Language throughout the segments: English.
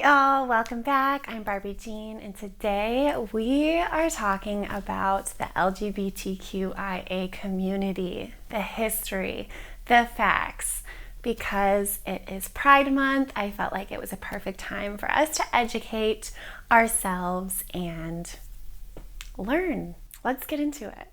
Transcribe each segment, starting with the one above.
y'all, welcome back. I'm Barbie Jean, and today we are talking about the LGBTQIA community, the history, the facts. Because it is Pride Month, I felt like it was a perfect time for us to educate ourselves and learn. Let's get into it.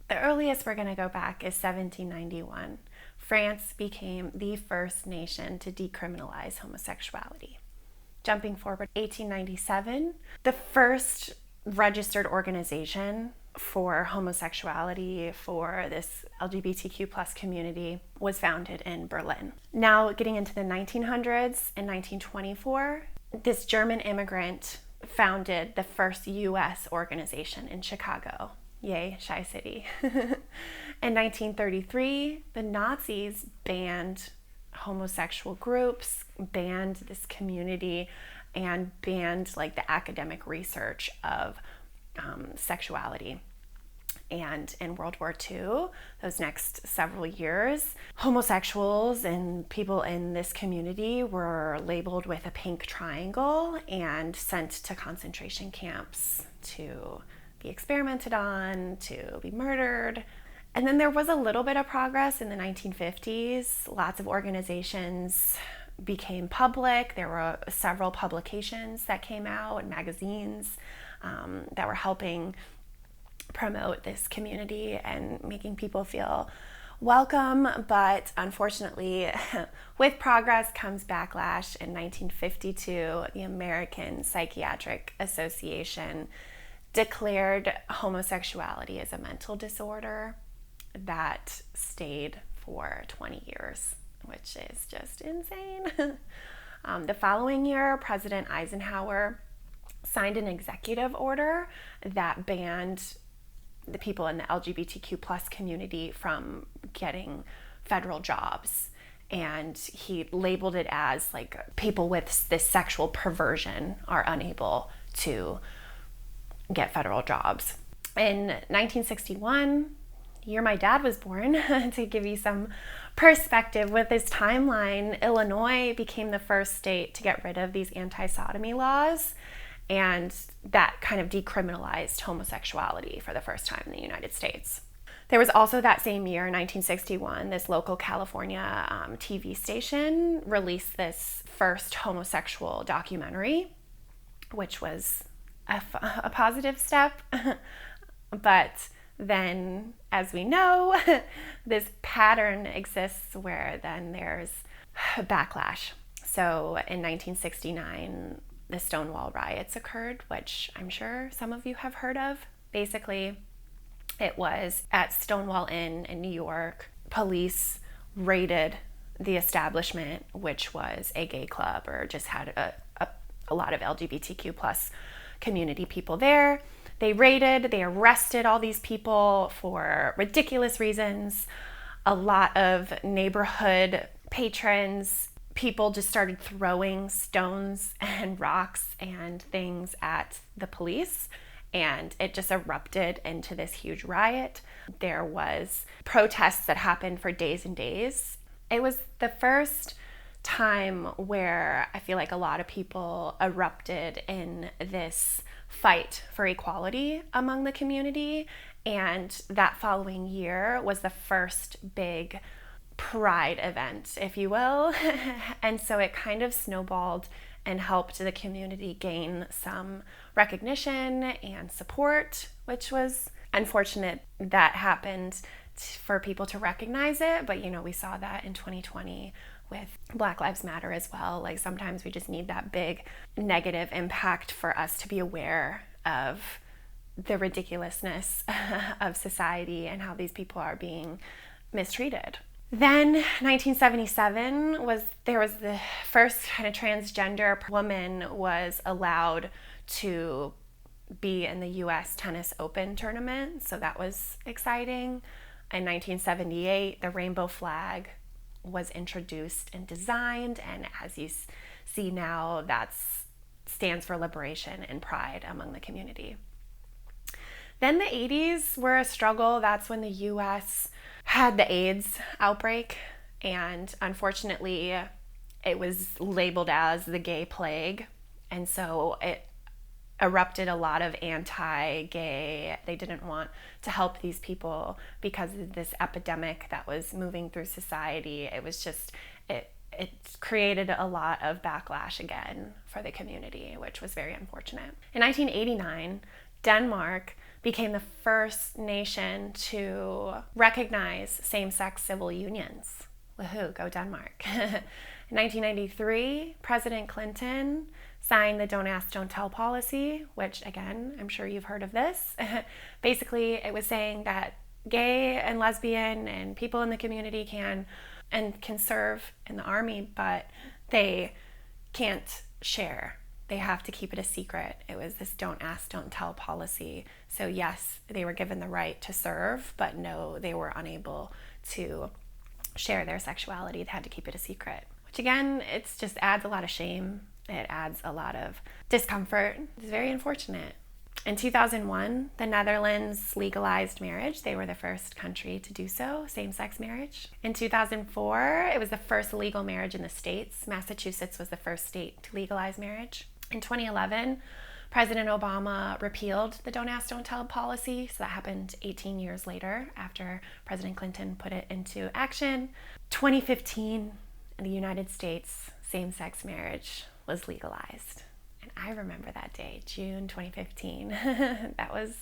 The earliest we're going to go back is 1791. France became the first nation to decriminalize homosexuality. Jumping forward, 1897, the first registered organization for homosexuality for this LGBTQ plus community was founded in Berlin. Now getting into the 1900s, in 1924, this German immigrant founded the first U.S. organization in Chicago. Yay, Shy City. In 1933, the Nazis banned homosexual groups, banned this community, and banned like the academic research of sexuality. And in World War II, those next several years, homosexuals and people in this community were labeled with a pink triangle and sent to concentration camps to be experimented on, to be murdered. And then there was a little bit of progress in the 1950s. Lots of organizations became public. There were several publications that came out and magazines that were helping promote this community and making people feel welcome. But unfortunately, with progress comes backlash. In 1952, the American Psychiatric Association declared homosexuality as a mental disorder that stayed for 20 years, which is just insane. The following year, President Eisenhower signed an executive order that banned the people in the LGBTQ plus community from getting federal jobs. And he labeled it as like people with this sexual perversion are unable to get federal jobs. In 1961, the year my dad was born, to give you some perspective with this timeline, Illinois became the first state to get rid of these anti-sodomy laws, and that kind of decriminalized homosexuality for the first time in the United States. There was also that same year, 1961, this local California TV station released this first homosexual documentary, which was a positive step. But then, as we know, this pattern exists where then there's backlash. So in 1969, the Stonewall Riots occurred, which I'm sure some of you have heard of. Basically, it was at Stonewall Inn in New York. Police raided the establishment, which was a gay club or just had a lot of LGBTQ plus community people there. They arrested all these people for ridiculous reasons. A lot of neighborhood patrons, people just started throwing stones and rocks and things at the police, and it just erupted into this huge riot. There was protests that happened for days and days. It was the first time where I feel like a lot of people erupted in this fight for equality among the community, and that following year was the first big pride event, if you will. And so it kind of snowballed and helped the community gain some recognition and support, which was unfortunate that happened for people to recognize it. But we saw that in 2020 with Black Lives Matter as well. Like sometimes we just need that big negative impact for us to be aware of the ridiculousness of society and how these people are being mistreated. Then 1977 was the first kind of transgender woman was allowed to be in the US Tennis Open tournament, so that was exciting. In 1978, the rainbow flag was introduced and designed, and as you see now, that stands for liberation and pride among the community. Then the 80s were a struggle. That's when the US had the AIDS outbreak, and unfortunately, it was labeled as the gay plague, and so it erupted a lot of anti-gay. They didn't want to help these people because of this epidemic that was moving through society. It was just, it created a lot of backlash again for the community, which was very unfortunate. In 1989, Denmark became the first nation to recognize same-sex civil unions. Woohoo, go Denmark. In 1993, President Clinton signed the Don't Ask, Don't Tell policy, which again, I'm sure you've heard of this. Basically, it was saying that gay and lesbian and people in the community can serve in the army, but they can't share. They have to keep it a secret. It was this Don't Ask, Don't Tell policy. So yes, they were given the right to serve, but no, they were unable to share their sexuality. They had to keep it a secret, which again, it just adds a lot of shame. It adds a lot of discomfort. It's very unfortunate. In 2001, the Netherlands legalized marriage. They were the first country to do so, same-sex marriage. In 2004, it was the first legal marriage in the States. Massachusetts was the first state to legalize marriage. In 2011, President Obama repealed the Don't Ask, Don't Tell policy. So that happened 18 years later after President Clinton put it into action. 2015, in the United States, same-sex marriage was legalized. And I remember that day, June 2015. That was,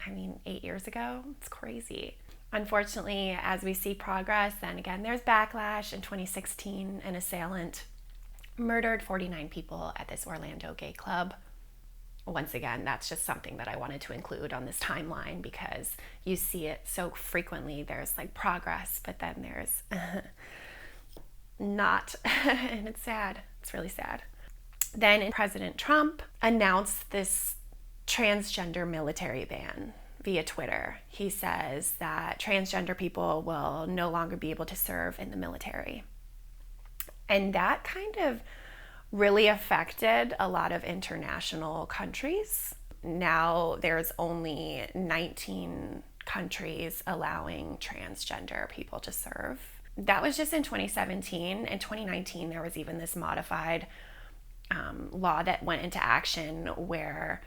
8 years ago. It's crazy. Unfortunately, as we see progress, then again, there's backlash. In 2016, an assailant murdered 49 people at this Orlando gay club. Once again, that's just something that I wanted to include on this timeline because you see it so frequently. There's like progress, but then there's not, and it's sad. It's really sad. Then President Trump announced this transgender military ban via Twitter. He says that transgender people will no longer be able to serve in the military. And that kind of really affected a lot of international countries. Now there's only 19 countries allowing transgender people to serve. That was just in 2017. In 2019, there was even this modified law that went into action where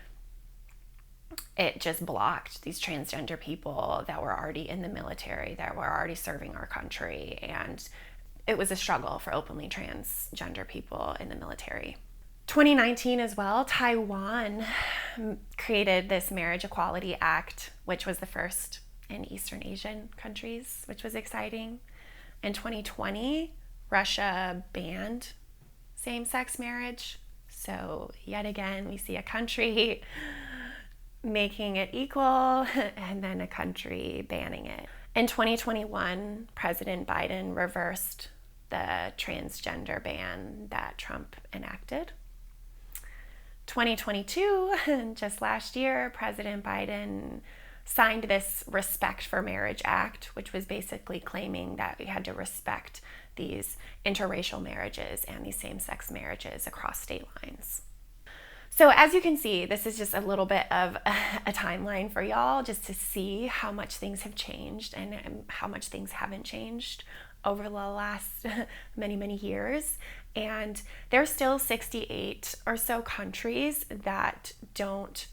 it just blocked these transgender people that were already in the military, that were already serving our country. And it was a struggle for openly transgender people in the military. 2019 as well, Taiwan created this Marriage Equality Act, which was the first in Eastern Asian countries, which was exciting. In 2020, Russia banned same-sex marriage. So yet again, we see a country making it equal and then a country banning it. In 2021, President Biden reversed the transgender ban that Trump enacted. 2022, just last year, President Biden signed this Respect for Marriage Act, which was basically claiming that we had to respect these interracial marriages and these same-sex marriages across state lines. So as you can see, this is just a little bit of a timeline for y'all, just to see how much things have changed and how much things haven't changed over the last many, many years. And there's still 68 or so countries that don't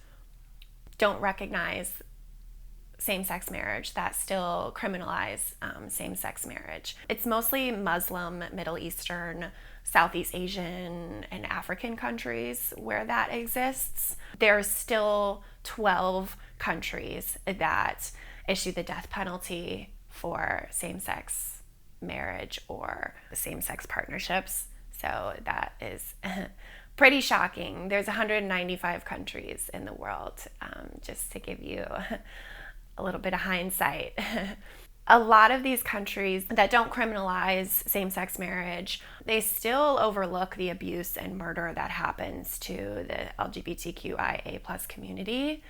recognize same-sex marriage, that still criminalize same-sex marriage. It's mostly Muslim, Middle Eastern, Southeast Asian, and African countries where that exists. There's still 12 countries that issue the death penalty for same-sex marriage or same-sex partnerships. So that is pretty shocking. There's 195 countries in the world, just to give you a little bit of hindsight. A lot of these countries that don't criminalize same-sex marriage, they still overlook the abuse and murder that happens to the LGBTQIA+ community.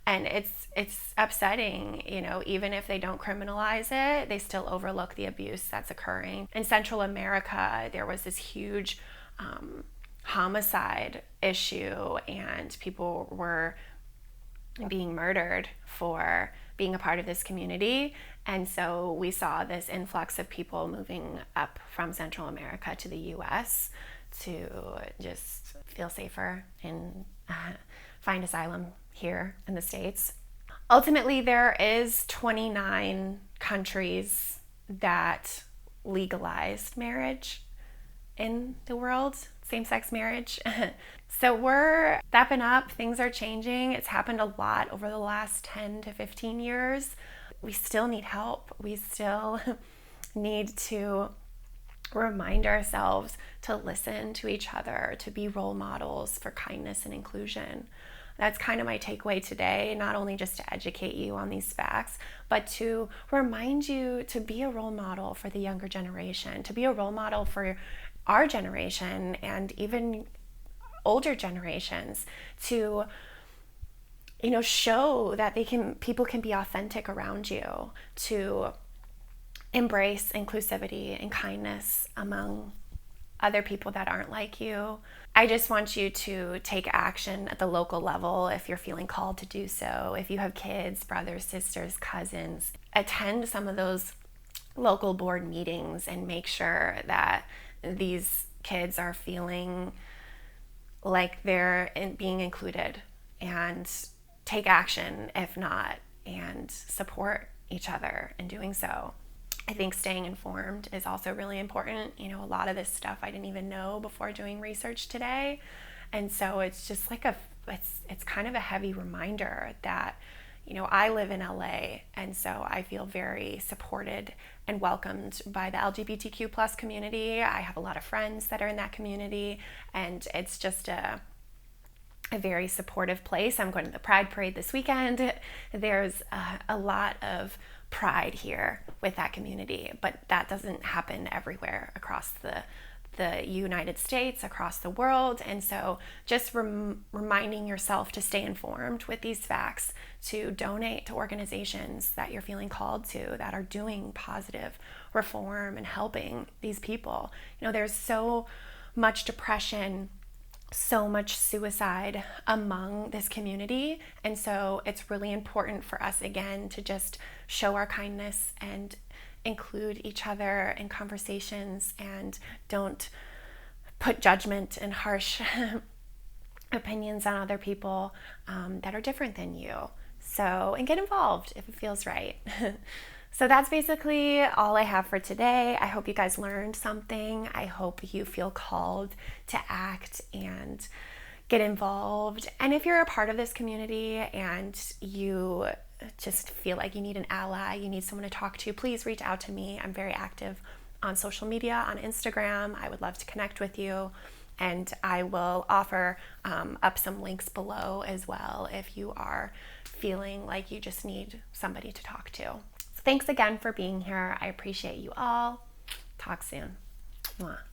And it's upsetting, even if they don't criminalize it, they still overlook the abuse that's occurring. In Central America, there was this huge homicide issue, and people were being murdered for being a part of this community. And so we saw this influx of people moving up from Central America to the US to just feel safer and find asylum here in the States. Ultimately, there is 29 countries that legalized marriage in the world, same-sex marriage. So we're stepping up, things are changing. It's happened a lot over the last 10 to 15 years. We still need help. We still need to remind ourselves to listen to each other, to be role models for kindness and inclusion. That's kind of my takeaway today, not only just to educate you on these facts, but to remind you to be a role model for the younger generation, to be a role model for our generation and even older generations, to show that people can be authentic around you, to embrace inclusivity and kindness among other people that aren't like you. I just want you to take action at the local level if you're feeling called to do so. If you have kids, brothers, sisters, cousins, attend some of those local board meetings and make sure that these kids are feeling like they're being included, and take action if not, and support each other in doing so. I think staying informed is also really important. A lot of this stuff I didn't even know before doing research today. And so it's just like it's kind of a heavy reminder that, I live in LA, and so I feel very supported and welcomed by the LGBTQ plus community. I have a lot of friends that are in that community, and it's just a very supportive place. I'm going to the Pride Parade this weekend. There's a lot of pride here with that community, but that doesn't happen everywhere across the United States, across the world. And so just reminding yourself to stay informed with these facts, to donate to organizations that you're feeling called to, that are doing positive reform and helping these people. There's so much depression, so much suicide among this community. And so it's really important for us, again, to just show our kindness and include each other in conversations, and don't put judgment and harsh opinions on other people that are different than you. So, and get involved if it feels right. So that's basically all I have for today. I hope you guys learned something. I hope you feel called to act and get involved. And if you're a part of this community and you just feel like you need an ally, you need someone to talk to, please reach out to me. I'm very active on social media, on Instagram. I would love to connect with you. And I will offer up some links below as well if you are feeling like you just need somebody to talk to. So thanks again for being here. I appreciate you all. Talk soon. Mwah.